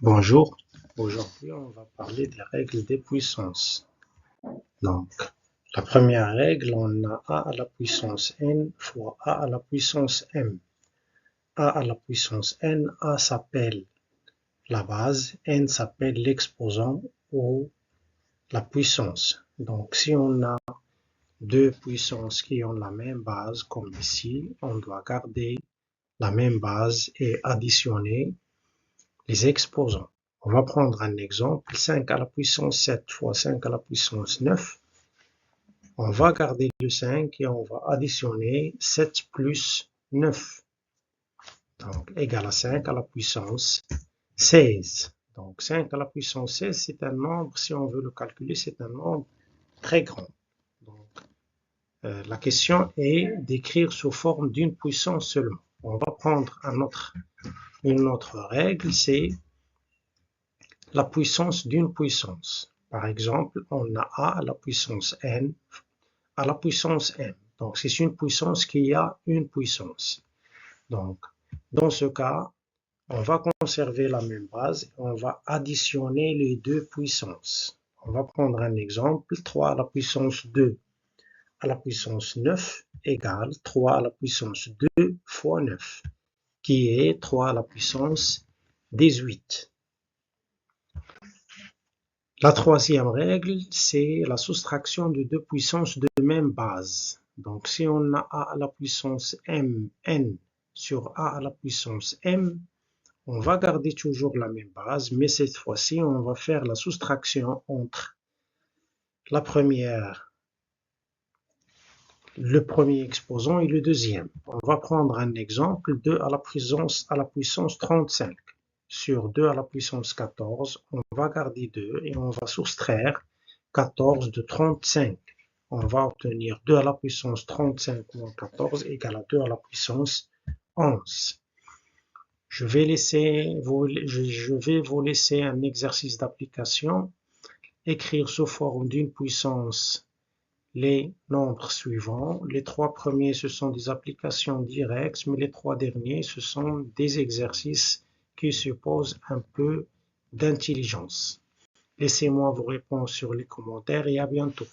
Bonjour, aujourd'hui on va parler des règles des puissances. Donc, la première règle, on a a à la puissance n fois a à la puissance m. A à la puissance n, a s'appelle la base, n s'appelle l'exposant ou la puissance. Donc, si on a deux puissances qui ont la même base, comme ici, on doit garder la même base et additionner les exposants. On va prendre un exemple, 5 à la puissance 7 fois 5 à la puissance 9. On va garder le 5 et on va additionner 7 plus 9. Donc, égal à 5 à la puissance 16. Donc, 5 à la puissance 16, c'est un nombre, si on veut le calculer, c'est un nombre très grand. Donc, la question est d'écrire sous forme d'une puissance seulement. On va prendre une autre règle, c'est la puissance d'une puissance. Par exemple, on a a à la puissance n à la puissance m. Donc, c'est une puissance qui a une puissance. Donc, dans ce cas, on va conserver la même base et on va additionner les deux puissances. On va prendre un exemple, 3 à la puissance 2 à la puissance 9 égale 3 à la puissance 2 fois 9, qui est 3 à la puissance 18. La troisième règle, c'est la soustraction de deux puissances de même base. Donc, si on a a à la puissance m, n sur a à la puissance m, on va garder toujours la même base, mais cette fois-ci, on va faire la soustraction entre le premier exposant et le deuxième. On va prendre un exemple, 2 à la puissance 35. Sur 2 à la puissance 14, on va garder 2 et on va soustraire 14 de 35. On va obtenir 2 à la puissance 35 moins 14 égale à 2 à la puissance 11. Je vais vous laisser un exercice d'application, écrire sous forme d'une puissance les nombres suivants. Les trois premiers, ce sont des applications directes, mais les trois derniers, ce sont des exercices qui supposent un peu d'intelligence. Laissez-moi vos réponses sur les commentaires et à bientôt.